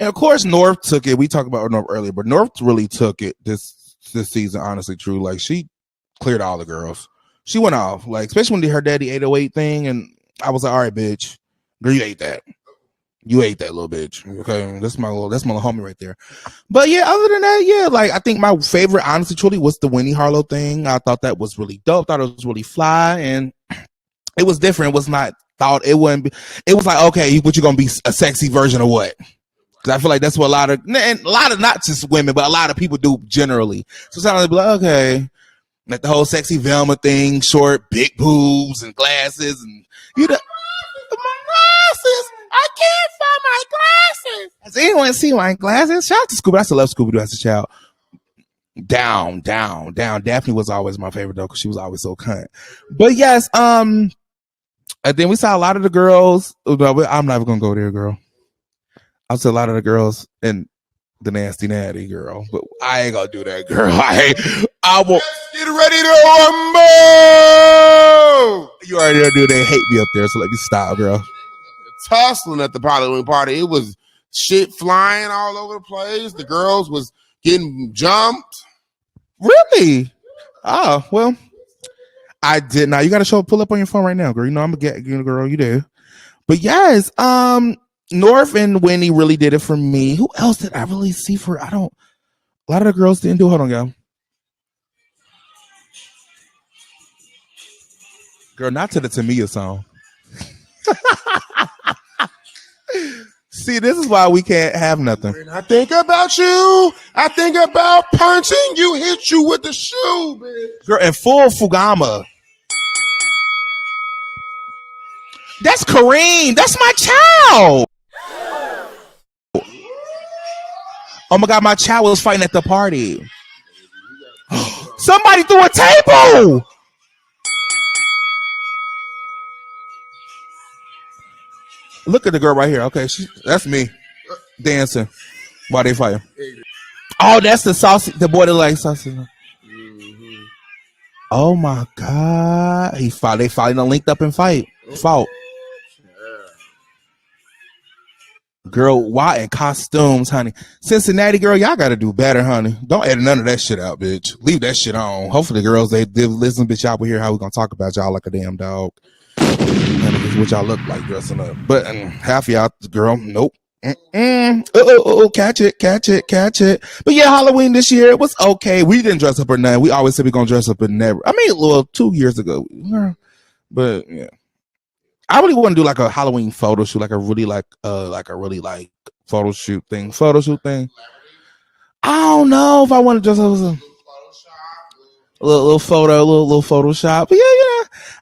Speaker 2: And of course, North took it. We talked about North earlier, but North really took it this season. Honestly, true. Like she cleared all the girls. She went off. Like especially when they did her Daddy 808 thing, and I was like, all right, bitch. Girl, you ate that. You ate that little bitch. Okay, that's my little homie right there. But yeah, other than that, yeah, like I think my favorite, honestly, truly, was the Winnie Harlow thing. I thought that was really dope. Thought it was really fly, and it was different. It was not thought. It wouldn't be. It was like, okay, what you gonna be a sexy version of what? Because I feel like that's what a lot of not just women, but a lot of people do generally. So sometimes they be like, okay, like the whole sexy Velma thing, short, big boobs and glasses, and you know. I can't find my glasses. Has anyone seen my glasses? Shout out to Scooby. I still love Scooby-Doo as a child. Down. Daphne was always my favorite though, because she was always so cunt. But yes, and then we saw a lot of the girls. I'm not even gonna go there, girl. I'll say a lot of the girls and the nasty natty girl, but I ain't gonna do that, girl. I will.
Speaker 3: Let's get ready to rumble.
Speaker 2: You already know they hate me up there, so let me stop, girl.
Speaker 3: Tussling at the Halloween party. It was shit flying all over the place. The girls was getting jumped.
Speaker 2: Really? Oh, well, I did not. You got to pull up on your phone right now, girl. You know I'm gonna get you, girl. You do. But yes, North and Winnie really did it for me. Who else did I really see for? A lot of the girls didn't do. Hold on, y'all. Girl, not to the Tamia song. See, this is why we can't have nothing.
Speaker 3: When I think about you, I think about punching you, hit you with the shoe, bitch.
Speaker 2: Girl, and full Fugama. That's Kareem. That's my child. Oh my God, my child was fighting at the party. Somebody threw a table. Look at the girl right here. Okay, that's me dancing while they fight. Oh, that's the Saucy, the boy that likes Saucy. Mm-hmm. Oh my God, they finally linked up and fought. Girl, why in costumes, honey? Cincinnati girl, y'all gotta do better, honey. Don't edit none of that shit out, bitch. Leave that shit on. Hopefully the girls, they listen, bitch, y'all will hear how we gonna talk about y'all like a damn dog. What y'all look like dressing up. But half y'all, girl, nope. Catch it. But yeah, Halloween this year, it was okay. We didn't dress up or nothing. We always said we're gonna dress up and never. I mean, well, 2 years ago. But yeah. I really want to do like a Halloween photo shoot, like a really photo shoot thing. I don't know if I want to dress up as a little Photoshop. But yeah,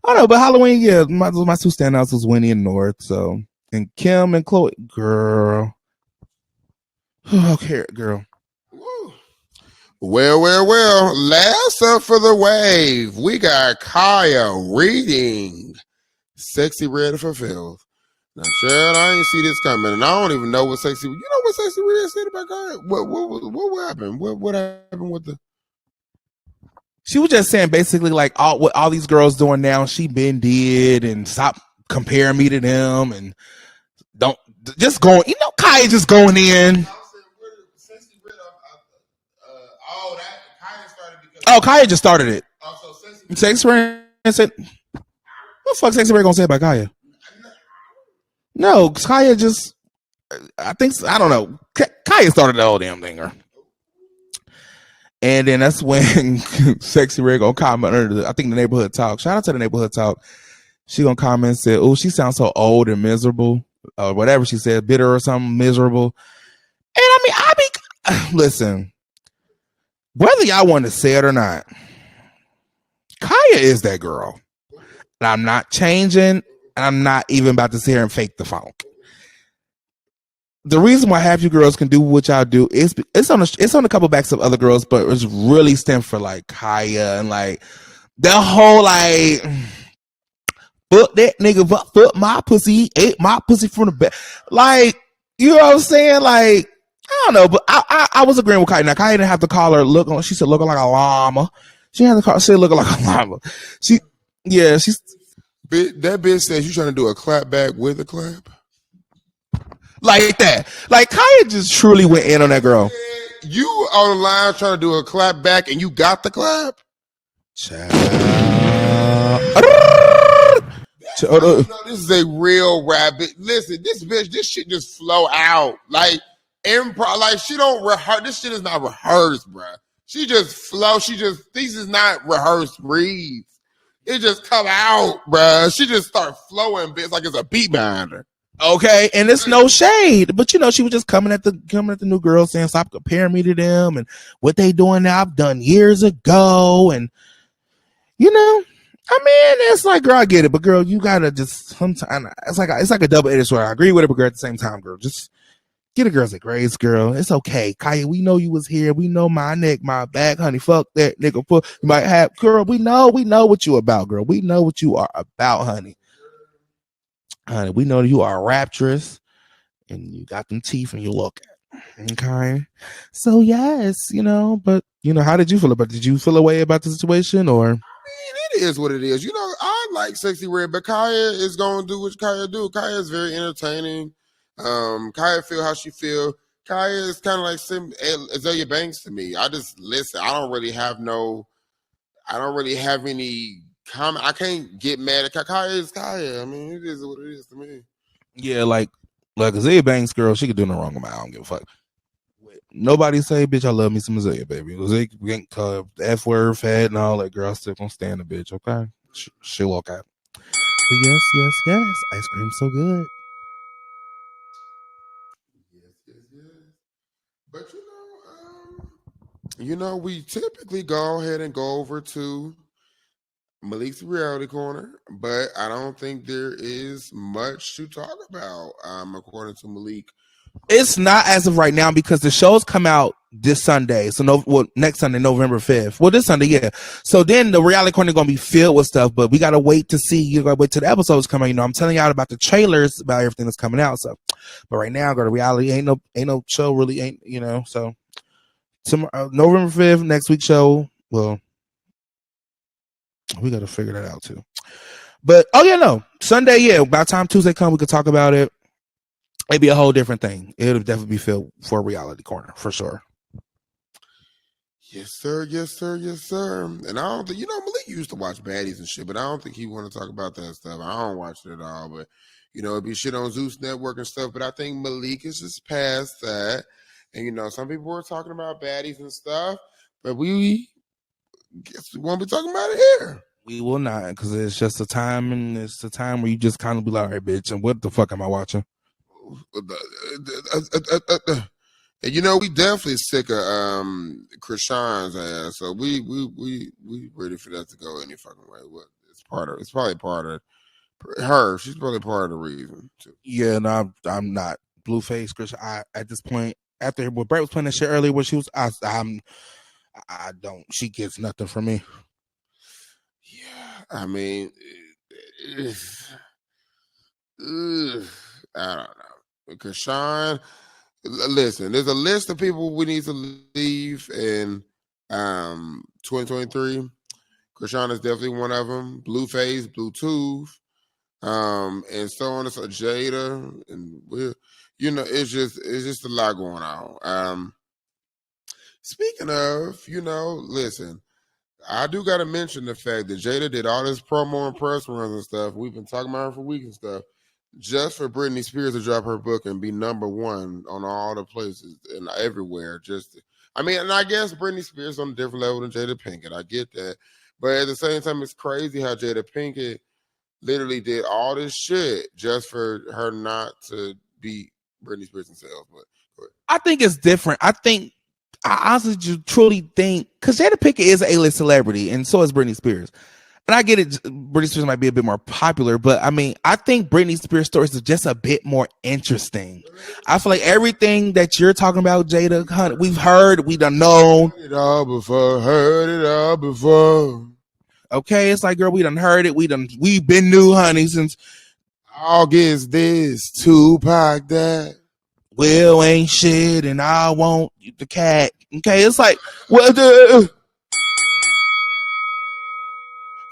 Speaker 2: I don't know. But Halloween, yeah, my two standouts was Winnie and North. So, and Kim and Chloe, girl. Okay, girl.
Speaker 3: Well. Last up for the wave, we got Khia reading Sexy Ready for Filth. Now, Chad, I ain't see this coming, and I don't even know what Sexy. You know what Sexy Red said about God? What happened? What happened with the?
Speaker 2: She was just saying basically like what all these girls doing now, she been did, and stop comparing me to them, and don't just going. You know, Khia just going in. Oh, Khia just started it. Sexy Red said, "What the fuck, Sexy Red gonna say about Khia?" No, Khia just. I think I don't know. Khia started the whole damn thing. And then that's when Sexy Red gonna comment under I think the neighborhood talk. Shout out to the neighborhood talk. She gonna comment and say, "Oh, she sounds so old and miserable," or whatever she said, bitter or something, miserable. And I mean, listen, whether y'all want to say it or not, Khia is that girl. And I'm not changing, and I'm not even about to sit here and fake the funk. The reason why half you girls can do what y'all do is it's on a couple backs of other girls, but it's really stem for like Khia and like the whole like fuck that nigga, fuck my pussy, ate my pussy from the back. Like, you know what I'm saying? Like, I don't know, but I was agreeing with Khia. Now Khia didn't have to call her she said looking like a llama. She had to call she looking like a llama. She's
Speaker 3: that bitch says you trying to do a clap back with a clap.
Speaker 2: Like that. Like Khia just truly went in on that girl.
Speaker 3: You on the line trying to do a clap back and you got the clap? This is a real rabbit. Listen, this bitch, this shit just flow out. Like improv, like she don't rehearse. This shit is not rehearsed, bruh. She just flow. These is not rehearsed reads. It just come out, bruh. She just start flowing bits like it's a beat behind her.
Speaker 2: Okay, and it's no shade, but you know she was just coming at the new girls saying stop comparing me to them and what they doing now I've done years ago, and you know, I mean it's like girl I get it, but girl you gotta just sometimes it's like a double-edged sword. I agree with it, but girl at the same time, girl just get a girl's a grace, girl. It's okay, Khia. We know you was here. We know my neck, my back, honey. Fuck that nigga. You might have girl. We know what you about, girl. We know what you are about, honey. Honey, we know you are rapturous and you got them teeth and you look at. Okay. So yes, you know, but you know, how did you feel about it? Did you feel a way about the situation or? I mean,
Speaker 3: it is what it is. You know, I like Sexy Red, but Khia is gonna do what Khia do. Khia is very entertaining. Khia feel how she feel. Khia is kind of like Azalea Banks to me. I just listen. I don't really have any comment. I can't get mad at Khia. Is Khia. I mean, it is what it is to me.
Speaker 2: Yeah, like Azalea Banks, girl, she could do no wrong with me. I don't give a fuck. Nobody say, bitch, I love me some Azalea, baby. Azalea ain't the F word, fat, and all that. Girl, I still gonna stand the bitch, okay? She'll walk out. But yes. Ice cream's so good.
Speaker 3: Yes. But you know, we typically go ahead and go over to Malik's reality corner, but I don't think there is much to talk about, according to Malik.
Speaker 2: It's not as of right now because the shows come out this Sunday. So next Sunday, November 5th. Well, this Sunday, yeah. So then the reality corner is gonna be filled with stuff, but we gotta wait to see. You gotta wait till the episodes come out. You know, I'm telling y'all about the trailers about everything that's coming out. So, but right now, go to reality. Ain't no show really. Ain't you know? So tomorrow, November 5th, next week's show. Well, we gotta figure that out too. But no, Sunday, yeah. By the time Tuesday comes, we could talk about it. It'd be a whole different thing. It'll definitely be filled for a reality corner for sure.
Speaker 3: Yes, sir. And I don't think Malik used to watch baddies and shit, but I don't think he want to talk about that stuff. I don't watch it at all, but it'd be shit on Zeus Network and stuff. But I think Malik is just past that. And some people were talking about baddies and stuff, but we won't be talking about it here.
Speaker 2: We will not, because it's just a time, and it's the time where you just kind of be like, "Hey, bitch, and what the fuck am I watching?"
Speaker 3: And we definitely sick of Krishan's ass, so we ready for that to go any fucking way. It's probably part of her. She's probably part of the reason too.
Speaker 2: Yeah, no, I'm not Blueface Christian. At this point, after what Brett was playing that shit earlier, where she was, I don't. She gets nothing from me.
Speaker 3: Yeah, I mean, I don't know. Krishan, listen, there's a list of people we need to leave in 2023. Krishan is definitely one of them. Blueface, Bluetooth, and so on and so Jada, and it's just a lot going on. Speaking of, listen, I do got to mention the fact that Jada did all this promo and press runs and stuff. We've been talking about her for weeks and stuff, just for Britney Spears to drop her book and be number one on all the places and everywhere. And I guess Britney Spears on a different level than Jada Pinkett. I get that. But at the same time, it's crazy how Jada Pinkett literally did all this shit just for her not to beat Britney Spears in sales. But
Speaker 2: I think it's different. I honestly truly think, because Jada Pinkett is an A-list celebrity, and so is Britney Spears. And I get it, Britney Spears might be a bit more popular, but I think Britney Spears' stories are just a bit more interesting. I feel like everything that you're talking about, Jada, honey, we've heard, we done known.
Speaker 3: Heard it all before.
Speaker 2: Okay, it's like, girl, we done heard it. We've been new, honey, since
Speaker 3: August this, Tupac that.
Speaker 2: Will ain't shit, and I want the cat. Okay, it's like,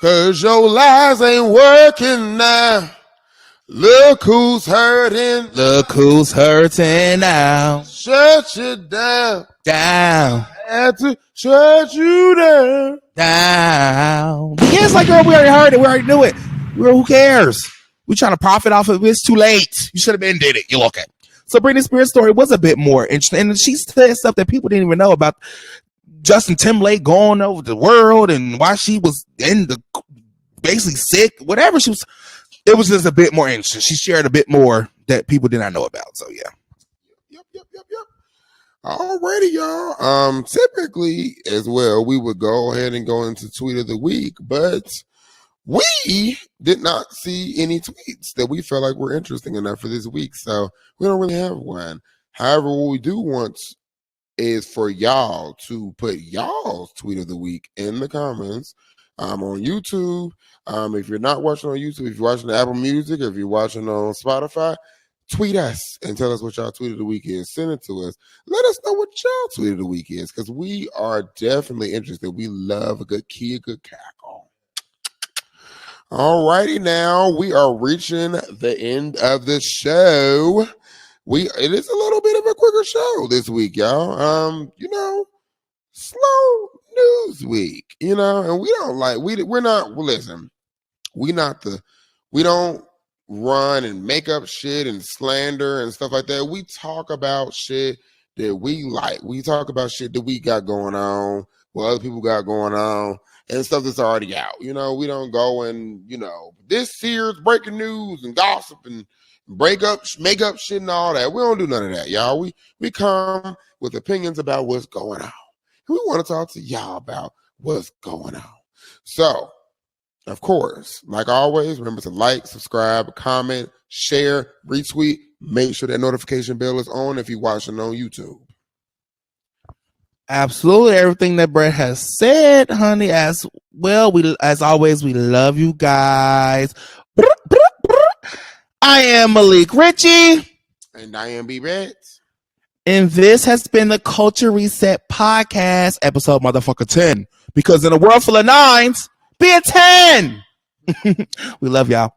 Speaker 3: cause your lies ain't working now. Look who's hurting.
Speaker 2: Look who's hurting now.
Speaker 3: Shut you down.
Speaker 2: Down.
Speaker 3: Had to shut you down.
Speaker 2: Down. Yeah, it's like, girl, we already heard it. We already knew it. Girl, who cares? We trying to profit off of it. It's too late. You should have been did it. You're okay. So Britney Spears' story was a bit more interesting. And she said stuff that people didn't even know about Justin Timberlake going over the world and why she was basically sick, whatever she was. It was just a bit more interesting. She shared a bit more that people did not know about. So yeah.
Speaker 3: Yep. Alrighty, y'all. Typically as well, we would go ahead and go into tweet of the week, but we did not see any tweets that we felt like were interesting enough for this week. So we don't really have one. However, what we do want is for y'all to put y'all's tweet of the week in the comments on YouTube. If you're not watching on YouTube, if you're watching the Apple Music, or if you're watching on Spotify, tweet us and tell us what y'all tweet of the week is. Send it to us. Let us know what y'all tweet of the week is, because we are definitely interested. We love a good Khia, good cackle. Alrighty, now we are reaching the end of the show. It is a little bit of a quicker show this week, y'all. Slow news week, and we don't run and make up shit and slander and stuff like that. We talk about shit that we like. We talk about shit that we got going on, what other people got going on, and stuff that's already out. We don't go and, this here's breaking news and gossip and make up shit and all that. We don't do none of that, y'all. We come with opinions about what's going on. We want to talk to y'all about what's going on. So, of course, like always, remember to like, subscribe, comment, share, retweet. Make sure that notification bell is on if you're watching on YouTube.
Speaker 2: Absolutely. Everything that Brett has said, honey, as well. As always, we love you guys. I am Malik Ritchie.
Speaker 3: And I am B-Reds.
Speaker 2: And this has been the Culture Reset Podcast, episode motherfucker 10. Because in a world full of 9s, be a 10. We love y'all.